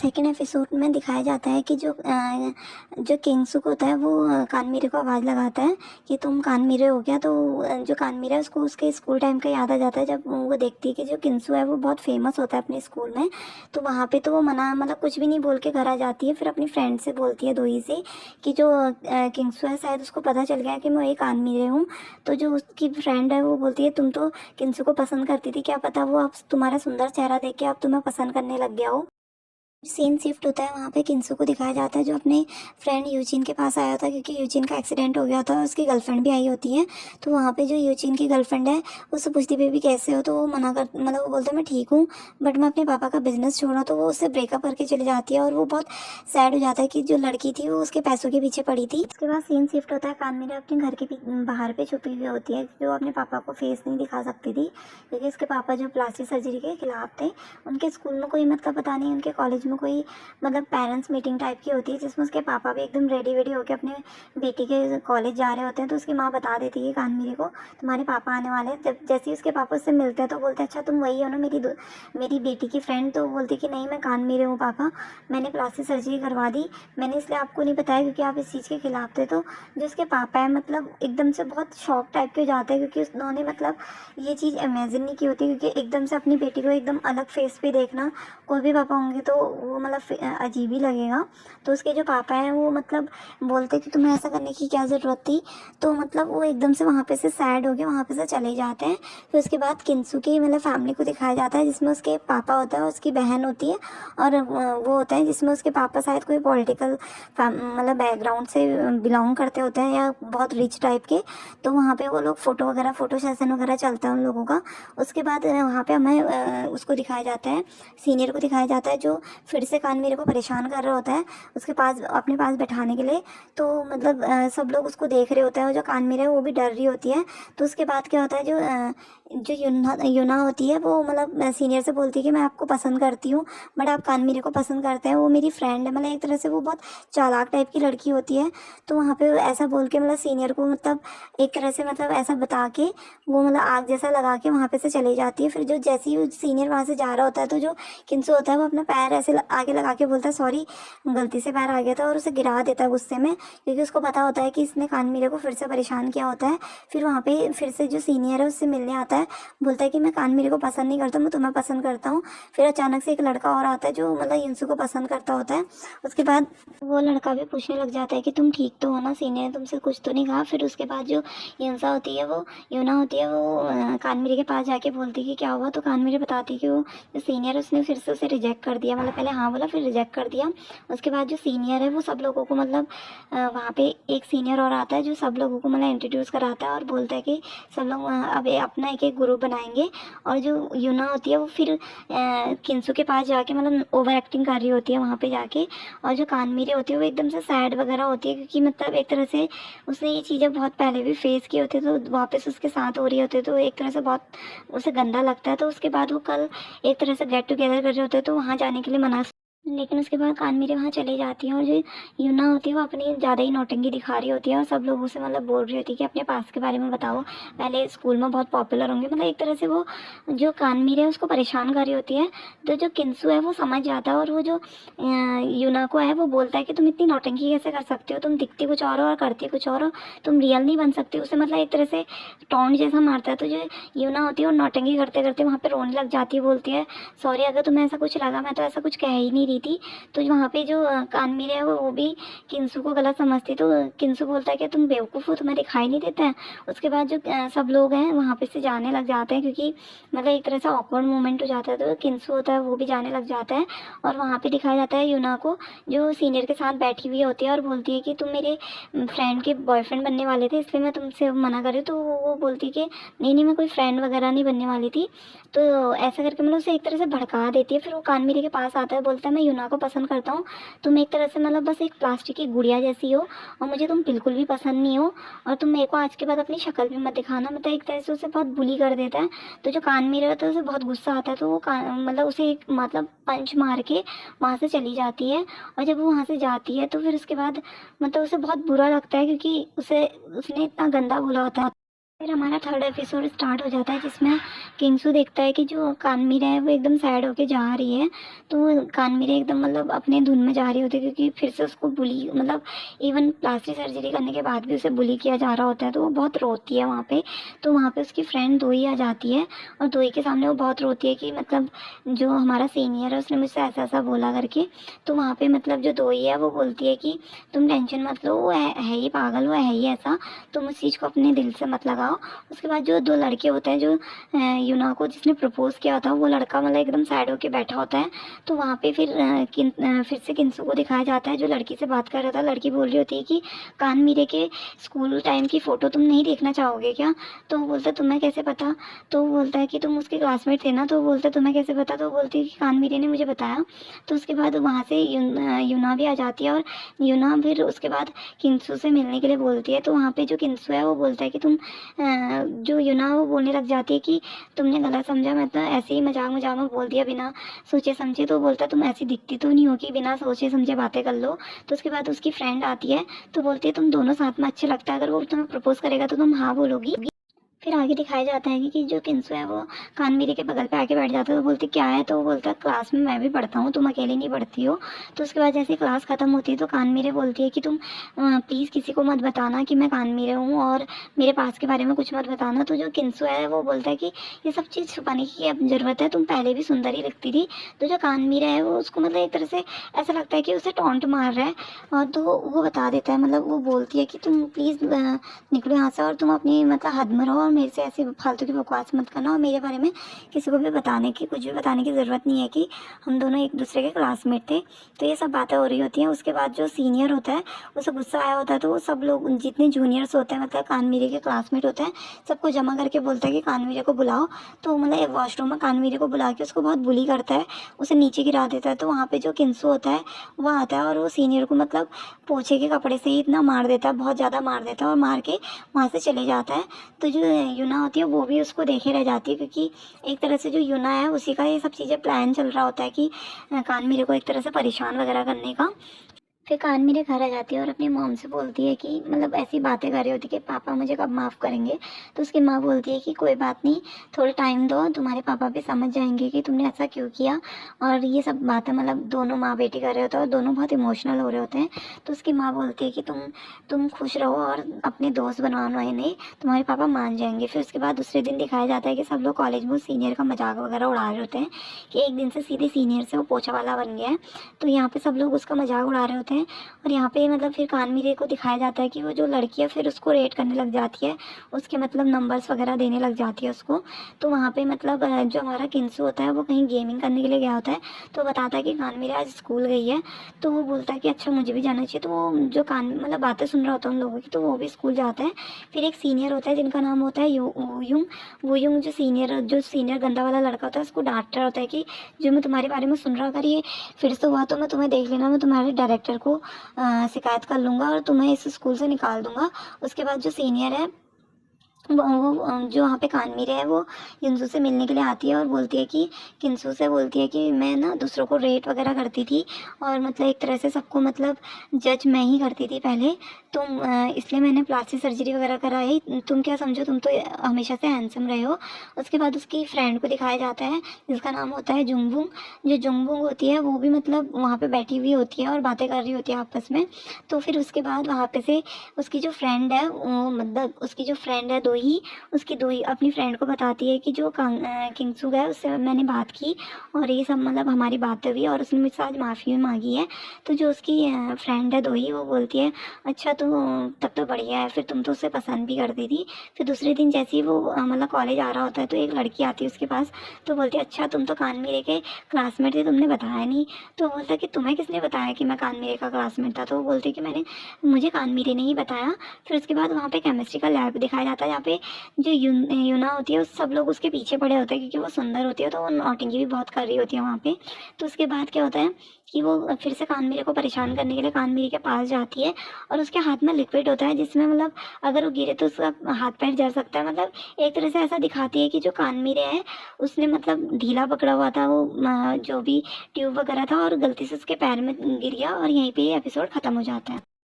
Second episode में दिखाया जाता है कि जो किंगसुक होता है वो कानमीरे को आवाज़ लगाता है कि तुम कानमीरे हो क्या। तो जो कानमीरा है उसको उसके स्कूल टाइम का याद आ जाता है जब वो देखती है कि जो किंगसू है वो बहुत फेमस होता है अपने स्कूल में। तो वहाँ पे तो वो मना मतलब कुछ भी नहीं बोल के घर आ जाती है। फिर अपनी फ्रेंड से बोलती है दोई से कि जो किंगसू है शायद उसको पता चल गया कि मैं एक कानमीरे हूँ। तो जो उसकी फ्रेंड है वो बोलती है तुम तो किंगसू को पसंद करती थी, क्या पता वो अब तुम्हारा सुंदर चेहरा देख के अब तुम्हें पसंद करने लग गया हो। सीन शिफ्ट होता है, वहाँ पे किंसू को दिखाया जाता है जो अपने फ्रेंड यूजिन के पास आया था क्योंकि यूजिन का एक्सीडेंट हो गया था और उसकी गर्लफ्रेंड भी आई होती है। तो वहाँ पे जो यूजिन की गर्लफ्रेंड है उससे पूछती बेबी कैसे हो, तो वो मना कर मतलब वो बोलता है मैं ठीक हूँ बट मैं अपने पापा का बिजनेस छोड़ा। तो वो उससे ब्रेकअप करके चली जाती है और वो बहुत सैड हो जाता है कि जो लड़की थी वो उसके पैसों के पीछे पड़ी थी। उसके बाद सीन शिफ्ट होता है, कानमीरा अपने घर के बाहर पे छुपी हुई होती है क्योंकि वो अपने पापा को फेस नहीं दिखा सकती थी क्योंकि उसके पापा जो प्लास्टिक सर्जरी के खिलाफ थे। उनके स्कूल में कोई मतलब पता नहीं उनके कॉलेज में कोई मतलब पेरेंट्स मीटिंग टाइप की होती है जिसमें उसके पापा भी एकदम रेडी वेडी होकर अपने बेटी के कॉलेज जा रहे होते हैं। तो उसकी माँ बता देती है कानमीरे को तुम्हारे पापा आने वाले हैं। जब जैसे ही उसके पापा उससे मिलते हैं तो बोलते हैं अच्छा तुम वही हो ना मेरी बेटी की फ्रेंड। तो बोलती कि नहीं मैं कानमीरे हूँ पापा, मैंने प्लास्टिक सर्जरी करवा दी, मैंने इसलिए आपको नहीं बताया क्योंकि आप इस चीज़ के खिलाफ थे। तो जो उसके पापा है मतलब एकदम से बहुत शॉक टाइप के हो जाते हैं क्योंकि उन्होंने मतलब ये चीज़ इमेजिन नहीं की होती क्योंकि एकदम से अपनी बेटी को एकदम अलग फेस पे देखना कोई भी पापा होंगे तो वो मतलब अजीब ही लगेगा। तो उसके जो पापा हैं वो मतलब बोलते कि तुम्हें ऐसा करने की क्या ज़रूरत थी। तो मतलब वो एकदम से वहाँ पे से सैड हो गए, वहाँ पे से चले जाते हैं। फिर उसके बाद किंसू की मतलब फैमिली को दिखाया जाता है जिसमें उसके पापा होता है, उसकी बहन होती है और वो होता है जिसमें उसके पापा शायद कोई पॉलिटिकल मतलब बैकग्राउंड से बिलोंग करते होते हैं या बहुत रिच टाइप के। तो वहाँ पे वो लोग फ़ोटो वगैरह फ़ोटो सेशन वगैरह चलता है उन लोगों का। उसके बाद वहाँ पे हमें उसको दिखाया जाता है, सीनियर को दिखाया जाता है जो फिर से कानमीरे को परेशान कर रहा होता है उसके पास अपने पास बैठाने के लिए। तो मतलब सब लोग उसको देख रहे होते हैं और जो कानमीरा है वो भी डर रही होती है। तो उसके बाद क्या होता है जो युना होती है वो मतलब सीनियर से बोलती है कि मैं आपको पसंद करती हूँ बट आप कानमीरे को पसंद करते हैं, वो मेरी फ्रेंड है। मतलब एक तरह से वो बहुत चालाक टाइप की लड़की होती है। तो वहाँ पे ऐसा बोल के मतलब सीनियर को मतलब एक तरह से मतलब ऐसा बता के वो मतलब आग जैसा लगा के वहाँ पे से चली जाती है। फिर जो जैसे ही सीनियर वहाँ से जा रहा होता है तो जो किंसु होता है वो अपना पैर ऐसे आगे लगा के बोलता है सॉरी गलती से पैर आ गया था और उसे गिरा देता है गुस्से में क्योंकि उसको पता होता है कि इसने कानमीरे को फिर से परेशान किया होता है। फिर वहाँ पे फिर से जो सीनियर है उससे मिलने आता है, बोलता है कि मैं कानमीरे को पसंद नहीं करता, मैं तुम्हें पसंद करता हूँ। फिर अचानक से एक लड़का और आता है जो मतलब युनसु को पसंद करता होता है। उसके बाद वो लड़का भी पूछने लग जाता है कि तुम ठीक तो हो ना, सीनियर ने तुमसे कुछ तो नहीं कहा। फिर उसके बाद जो युनसा होती है वो यूना होती है वो कानमीरे के पास जाके बोलती है कि क्या हुआ। तो कानमीरे बताती है कि वो जो सीनियर है उसने फिर से उसे रिजेक्ट कर दिया, मतलब पहले हाँ बोला फिर रिजेक्ट कर दिया। उसके बाद जो सीनियर है वो सब लोगों को मतलब वहाँ पे एक सीनियर और आता है जो सब लोगों को मतलब इंट्रोड्यूस कराता है और बोलता है कि सब लोग अब अपना एक एक ग्रुप बनाएंगे। और जो यूना होती है वो फिर किंसु के पास जाके मतलब ओवर एक्टिंग कर रही होती है वहाँ पे जाके। और जो कानमीरे होती है वो एकदम से सैड वगैरह होती है क्योंकि मतलब एक तरह से उसने ये चीज़ें बहुत पहले भी फेस की होती है तो वापस उसके साथ हो रही होती है तो एक तरह से बहुत उसे गंदा लगता है। तो उसके बाद वो कल एक तरह से गेट टुगेदर कर रहे होते हैं तो वहाँ जाने के लिए मना, लेकिन उसके बाद कानमीरे वहाँ चली जाती है। और जो यूना होती है वो अपनी ज़्यादा ही नौटंकी दिखा रही होती है और सब लोगों से मतलब बोल रही होती है कि अपने पास के बारे में बताओ, पहले स्कूल में बहुत पॉपुलर होंगे। मतलब एक तरह से वो जो कानमीरे है उसको परेशान कर रही होती है। तो जो किंसु है वो समझ जाता है और वो जो यूना को है वो बोलता है कि तुम इतनी नौटंकी कैसे कर सकते हो, तुम दिखती कुछ और हो और करती कुछ और हो, तुम रियल नहीं बन सकती। उसे मतलब एक तरह से टॉन्ट जैसा मारता है। तो जो यूना होती है वो नौटंकी करते करते वहाँ पर रोने लग जाती है, बोलती है सॉरी अगर तुम्हें ऐसा कुछ लगा, मैं तो ऐसा कुछ कह ही नहीं रही थी। तो वहाँ पे जो कानमीरे है वो भी किंसु को गलत समझती। तो किंसु बोलता है कि तुम बेवकूफ़ हो, तुम्हें दिखाई नहीं देता है। उसके बाद जो सब लोग हैं वहाँ पे से जाने लग जाते हैं क्योंकि मतलब एक तरह से ऑकवर्ड मोमेंट हो जाता है। तो किंसु होता है वो भी जाने लग जाता है और वहाँ पे दिखाया जाता है यूना को जो सीनियर के साथ बैठी हुई होती है और बोलती है कि तुम मेरे फ्रेंड के बॉयफ्रेंड बनने वाले थे इसलिए मैं तुमसे मना कर रही हूँ। तो वो बोलती है कि नहीं नहीं मैं कोई फ्रेंड वगैरह नहीं बनने वाली थी। तो ऐसा करके मतलब उसे एक तरह से भड़का देती है। फिर वो कानमीरे के पास आता है, बोलता है मैं यूना को पसंद करता हूँ, तुम एक तरह से मतलब बस एक प्लास्टिक की गुड़िया जैसी हो और मुझे तुम बिल्कुल भी पसंद नहीं हो और तुम मेरे को आज के बाद अपनी शक्ल भी मत दिखाना। मतलब एक तरह से उसे बहुत बुली कर देता है। तो जो कानमीरा होता है उसे बहुत गुस्सा आता है तो वो मतलब उसे एक मतलब पंच मार के वहाँ से चली जाती है। और जब वो वहाँ से जाती है तो फिर उसके बाद मतलब उसे बहुत बुरा लगता है क्योंकि उसे उसने इतना गंदा बोला होता है। फिर हमारा थर्ड एपिसोड स्टार्ट हो जाता है, जिसमें किंगसू देखता है कि जो कानमीरा है वो एकदम सैड होके जा रही है। तो कानमीरा एकदम मतलब अपने धुन में जा रही होती है, क्योंकि फिर से उसको बुली मतलब इवन प्लास्टिक सर्जरी करने के बाद भी उसे बुली किया जा रहा होता है। तो वो बहुत रोती है वहाँ पे। तो वहाँ पे उसकी फ्रेंड दोई आ जाती है, और दोई के सामने वो बहुत रोती है कि मतलब जो हमारा सीनियर है उसने मुझसे ऐसा ऐसा बोला करके। तो वहाँ पे मतलब जो दोई है वो बोलती है कि तुम टेंशन मत लो, वो है ही पागल, वो है ही ऐसा, तुम उस चीज़ को अपने दिल से मत लगाओ। उसके बाद जो दो लड़के होते हैं, जो यूना को जिसने प्रपोज किया था, वो लड़का मतलब एकदम सैड होके बैठा होता है। तो वहाँ पे फिर फिर से किंसू को दिखाया जाता है, जो लड़की से बात कर रहा था। लड़की बोल रही होती है कि कान मीरे के स्कूल टाइम की फ़ोटो तुम नहीं देखना चाहोगे क्या? तो वो बोलता है तुम्हें कैसे पता? तो वो बोलता है कि तुम उसके क्लासमेट थे ना। तो वो बोलता है तुम्हें कैसे पता? तो वो बोलती है कि कान मीरे ने मुझे बताया। तो उसके बाद वहाँ से यूना भी आ जाती है, और यूना फिर उसके बाद किंसू से मिलने के लिए बोलती है। तो वहाँ पे जो किंसू है वो बोलता है कि तुम जो यूना वो बोलने लग जाती है कि तुमने गलत समझा, मैं तो ऐसे ही मजाक मजाक में बोल दिया बिना सोचे समझे। तो बोलता है तुम ऐसी दिखती तो नहीं हो कि बिना सोचे समझे बातें कर लो। तो उसके बाद उसकी फ्रेंड आती है, तो बोलती है तुम दोनों साथ में अच्छे लगता है, अगर वो तुम्हें प्रपोज करेगा तो तुम हाँ बोलोगी। फिर आगे दिखाया जाता है कि जो किंसू है वो कानमीरे के बगल पे आके बैठ जाता है। तो बोलती क्या है? तो वो बोलता है क्लास में मैं भी पढ़ता हूँ, तुम अकेली नहीं पढ़ती हो। तो उसके बाद जैसे क्लास खत्म होती है तो कानमीरे बोलती है कि तुम प्लीज़ किसी को मत बताना कि मैं कानमीरे हूँ, और मेरे पास के बारे में कुछ मत बताना। तो जो किंसू है वो बोलता है कि ये सब चीज़ छुपाने की अब ज़रूरत है, तुम पहले भी सुंदर ही लगती थी। तो जो कानमीरा है वो उसको मतलब एक तरह से ऐसा लगता है कि उसे टॉन्ट मार रहा है। और तो वो बता देता है, मतलब वो बोलती है कि तुम प्लीज़ निकलो यहाँ से, और तुम अपनी मतलब हद में रहो, और मेरे से ऐसी फालतू की बकवास मत करना, और मेरे बारे में किसी को भी कुछ भी बताने की ज़रूरत नहीं है कि हम दोनों एक दूसरे के क्लासमेट थे। तो ये सब बातें हो रही होती हैं। उसके बाद जो सीनियर होता है उसे गुस्सा आया होता है, तो वो सब लोग जितने जूनियर्स होते हैं मतलब कानमीरे के क्लासमेट होते हैं, सबको जमा करके बोलता है कि कानमीरे को बुलाओ। तो मतलब एक वॉशरूम में कानमीरे को बुला के उसको बहुत बुली करता है, उसे नीचे गिरा देता है। तो वहाँ पे जो किंसू होता है वो आता है, और वो सीनियर को मतलब पोछे के कपड़े से ही इतना मार देता है, बहुत ज़्यादा मार देता है, और मार के वहाँ से चले जाता है। तो जो यूना होती है वो भी उसको देखे रह जाती है, क्योंकि एक तरह से जो यूना है उसी का ये सब चीज़ें प्लान चल रहा होता है कि कानमीरे को एक तरह से परेशान वगैरह करने का। फिर कान मेरे घर आ जाती है और अपनी मॉम से बोलती है कि मतलब ऐसी बातें कर रही होती है कि पापा मुझे कब माफ़ करेंगे। तो उसकी माँ बोलती है कि कोई बात नहीं, थोड़ा टाइम दो, तुम्हारे पापा भी समझ जाएंगे कि तुमने ऐसा क्यों किया। और ये सब बातें मतलब दोनों माँ बेटी कर रहे होते हैं, और दोनों बहुत इमोशनल हो रहे होते हैं। तो उसकी माँ बोलती है कि तुम खुश रहो और अपने दोस्त बनवाओ नए नए, तुम्हारे पापा मान जाएंगे। फिर उसके बाद दूसरे दिन दिखाया जाता है कि सब लोग कॉलेज में सीनियर का मजाक वगैरह उड़ा रहे होते हैं कि एक दिन से सीधे सीनियर से वो पोछा वाला बन गया है। तो यहाँ पे सब लोग उसका मजाक उड़ा रहे होते हैं। और यहाँ पे मतलब फिर कानमीरे को दिखाया जाता है कि वो जो लड़की है फिर उसको रेट करने लग जाती है, उसके मतलब नंबर्स वगैरह देने लग जाती है उसको। तो वहाँ पे मतलब जो हमारा किंसू होता है वो कहीं गेमिंग करने के लिए गया होता है। तो बताता है कि कानमीरे आज स्कूल गई है। तो वो बोलता है कि अच्छा मुझे भी जाना चाहिए। तो वो जो कान मतलब बातें सुन रहा होता है उन लोगों की, तो वो भी स्कूल जाता है। फिर एक सीनियर होता है जिनका नाम होता है वूयुंग। वूयुंग जो सीनियर गंदा वाला लड़का होता है उसको डांट रहा होता है कि जो मैं तुम्हारे बारे में सुन रहा, अगर ये फिर से हुआ तो मैं तुम्हें देख लेना, मैं तुम्हारे डायरेक्टर को शिकायत कर लूँगा और तुम्हें इस स्कूल से निकाल दूँगा। उसके बाद जो सीनियर है वो जो वहाँ पे कानमीरे है वो किंसू से मिलने के लिए आती है, और बोलती है कि किंसू से बोलती है कि मैं ना दूसरों को रेट वगैरह करती थी, और मतलब एक तरह से सबको मतलब जज मैं ही करती थी पहले। तुम इसलिए मैंने प्लास्टिक सर्जरी वगैरह कराई, तुम क्या समझो, तुम तो हमेशा से हैंडसम रहे हो। उसके बाद उसकी फ्रेंड को दिखाया जाता है जिसका नाम होता है जुंगबुंग। जो जुंगबुंग होती है वो भी मतलब वहाँ पे बैठी हुई होती है और बातें कर रही होती है आपस में। तो फिर उसके बाद वहाँ पे से उसकी जो फ्रेंड है वो मतलब उसकी जो फ्रेंड है दोही, उसकी दोही अपनी फ्रेंड को बताती है कि जो किंगसू है उससे मैंने बात की, और ये सब मतलब हमारी बातें हुई, और उसने मुझसे आज माफ़ी भी मांगी है। तो जो उसकी फ्रेंड है दोही वो बोलती है अच्छा तो तब तो बढ़िया है, फिर तुम तो उसे पसंद भी करती थी। फिर दूसरे दिन जैसे ही वो मतलब कॉलेज आ रहा होता है तो एक लड़की आती है उसके पास। तो बोलती है अच्छा तुम तो कानमेरे के क्लासमेट थे, तुमने बताया नहीं। तो बोलता है कि तुम्हें किसने बताया कि मैं कानमेरे का क्लासमेट था? तो वो बोलती है कि मुझे कानमेरे ने ही बताया। फिर उसके बाद वहाँ पे केमिस्ट्री का लैब दिखाया जाता है, जहाँ पे जो यूना होती है उस सब लोग उसके पीछे पड़े होते हैं क्योंकि वो सुंदर होती है, तो वो नौटंकी भी बहुत कर रही होती है वहाँ पे। तो उसके बाद क्या होता है कि वो फिर से कानमेरे को परेशान करने के लिए कानमेरे के पास जाती है, और उसके हाथ में लिक्विड होता है जिसमें मतलब अगर वो गिरे तो उसका हाथ पैर जल सकता है। मतलब एक तरह से ऐसा दिखाती है कि जो कानमेरे है उसने मतलब ढीला पकड़ा हुआ था वो जो भी ट्यूब वगैरह था, और गलती से उसके पैर में गिर गया, और यहीं पे ये एपिसोड खत्म हो जाता है।